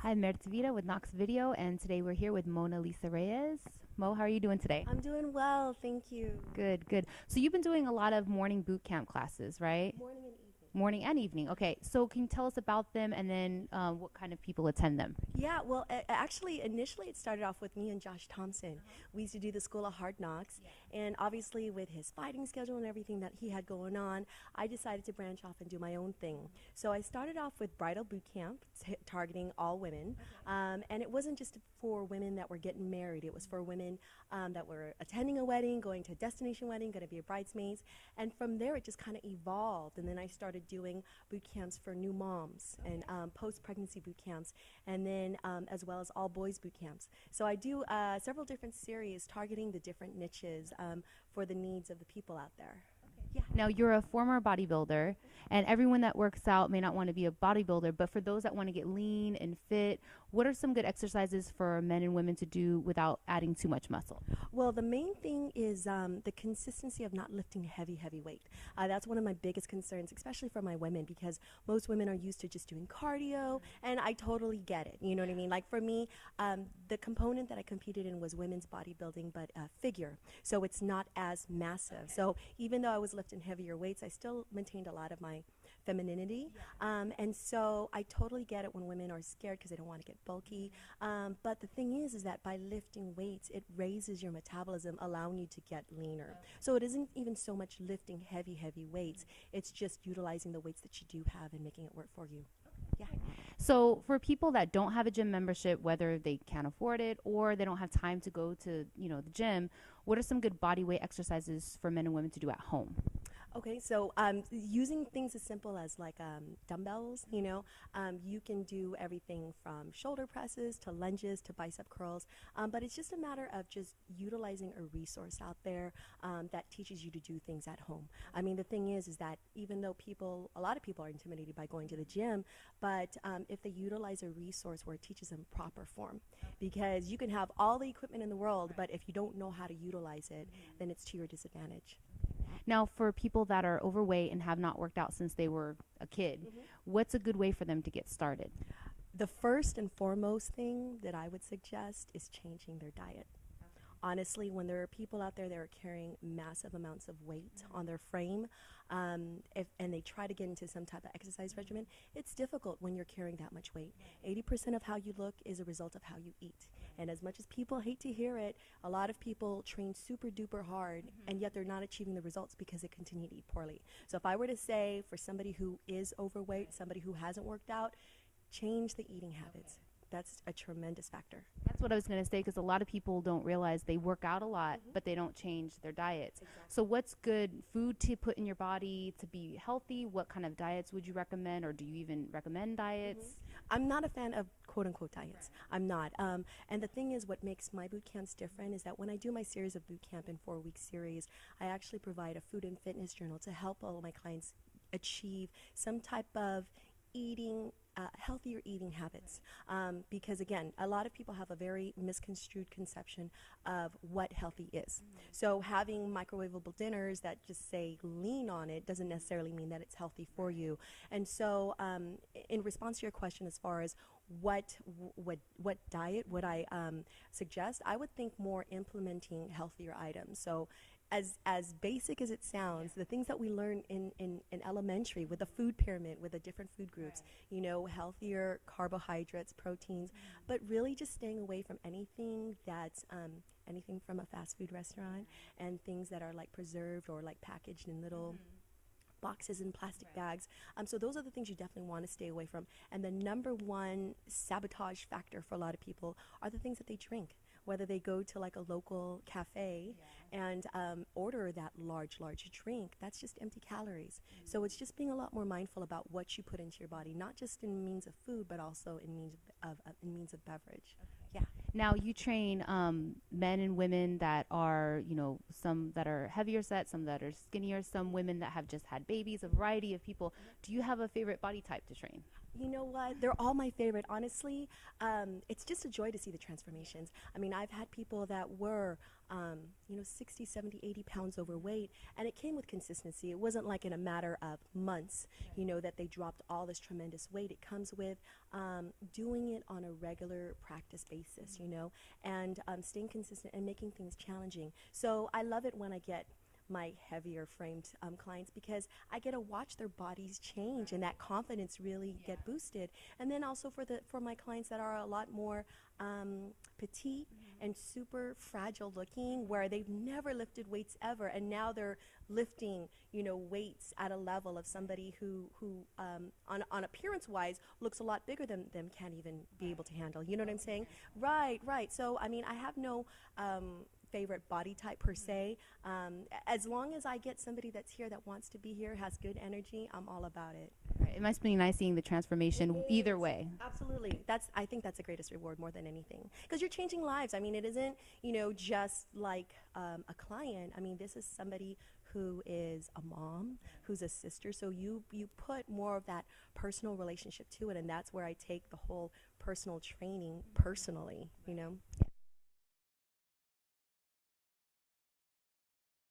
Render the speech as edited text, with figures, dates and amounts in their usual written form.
Hi, Mertvita with KNOXX Video, and today we're here with Mona Liza Reyes. Mo, how are you doing today? I'm doing well, thank you. Good, good. So you've been doing a lot of morning boot camp classes, right? Morning and evening. Morning and evening. Okay, so can you tell us about them and then what kind of people attend them? Yeah, well, actually, initially it started off with me and Josh Thompson. We used to do the School of Hard Knocks, and obviously, with his fighting schedule and everything that he had going on, I decided to branch off and do my own thing. So I started off with bridal boot camp, targeting all women, and it wasn't just for women that were getting married, it was for women that were attending a wedding, going to a destination wedding, going to be a bridesmaids, and from there it just kind of evolved. And then I started doing boot camps for new moms and post-pregnancy boot camps, and then as well as all boys boot camps. So I do several different series targeting the different niches for the needs of the people out there. Yeah. Now, you're a former bodybuilder, and everyone that works out may not want to be a bodybuilder, but for those that want to get lean and fit, what are some good exercises for men and women to do without adding too much muscle? Well, the main thing is the consistency of not lifting heavy weight. That's one of my biggest concerns, especially for my women, because most women are used to just doing cardio, and I totally get it. You know what I mean? Like for me, the component that I competed in was women's bodybuilding, but figure. So it's not as massive. So even though I was lifting heavier weights, I still maintained a lot of my femininity. And so I totally get it when women are scared because they don't want to get bulky. But the thing is that by lifting weights, it raises your metabolism, allowing you to get leaner. So it isn't even so much lifting heavy weights. It's just utilizing the weights that you do have and making it work for you. Yeah. So for people that don't have a gym membership, whether they can't afford it or they don't have time to go to, the gym, what are some good body weight exercises for men and women to do at home? Okay, so using things as simple as like dumbbells, you can do everything from shoulder presses to lunges to bicep curls, but it's just a matter of just utilizing a resource out there that teaches you to do things at home. I mean, the thing is that even though a lot of people are intimidated by going to the gym, but if they utilize a resource where it teaches them proper form, because you can have all the equipment in the world, but if you don't know how to utilize it, then it's to your disadvantage. Now, for people that are overweight and have not worked out since they were a kid, what's a good way for them to get started? The first and foremost thing that I would suggest is changing their diet. Honestly, when there are people out there that are carrying massive amounts of weight on their frame, and they try to get into some type of exercise regimen, it's difficult when you're carrying that much weight. 80% of how you look is a result of how you eat. And as much as people hate to hear it, a lot of people train super duper hard, and yet they're not achieving the results because they continue to eat poorly. So if I were to say for somebody who is overweight, somebody who hasn't worked out, change the eating habits. That's a tremendous factor. That's what I was going to say, because a lot of people don't realize they work out a lot, but they don't change their diets. Exactly. So what's good food to put in your body to be healthy? What kind of diets would you recommend, or do you even recommend diets? I'm not a fan of quote unquote diets. I'm not. And the thing is, what makes my boot camps different is that when I do my series of boot camp in 4-week series, I actually provide a food and fitness journal to help all of my clients achieve some type of healthier eating habits, because again, a lot of people have a very misconstrued conception of what healthy is. So having microwavable dinners that just say lean on it doesn't necessarily mean that it's healthy for you. And so in response to your question as far as what diet would I suggest, I would think more implementing healthier items. So as basic as it sounds, the things that we learn in elementary with the food pyramid, with the different food groups, healthier carbohydrates, proteins, but really just staying away from anything that's anything from a fast food restaurant, and things that are like preserved or like packaged in little boxes and plastic bags. So those are the things you definitely want to stay away from. And the number one sabotage factor for a lot of people are the things that they drink. Whether they go to like a local cafe and order that large drink, that's just empty calories. So it's just being a lot more mindful about what you put into your body, not just in means of food, but also in means of beverage. Yeah. Now, you train men and women that are, some that are heavier set, some that are skinnier, some women that have just had babies, a variety of people. Do you have a favorite body type to train? You know what? They're all my favorite. Honestly, it's just a joy to see the transformations. I mean, I've had people that were, 60, 70, 80 pounds overweight, and it came with consistency. It wasn't like in a matter of months, that they dropped all this tremendous weight. It comes with doing it on a regular practice basis, and staying consistent and making things challenging. So I love it when I get my heavier framed clients because I get to watch their bodies change and that confidence really get boosted. And then also for my clients that are a lot more petite and super fragile looking, where they've never lifted weights ever, and now they're lifting weights at a level of somebody who on appearance wise looks a lot bigger than them, can't even be able to handle. You know what I'm saying? Right. So I mean, I have no favorite body type per se. As long as I get somebody that's here that wants to be here, has good energy, I'm all about it. Right. It must be nice seeing the transformation either way. Absolutely. I think that's the greatest reward more than anything. Because you're changing lives. I mean, it isn't, just like a client. I mean, this is somebody who is a mom, who's a sister. So you put more of that personal relationship to it, and that's where I take the whole personal training personally.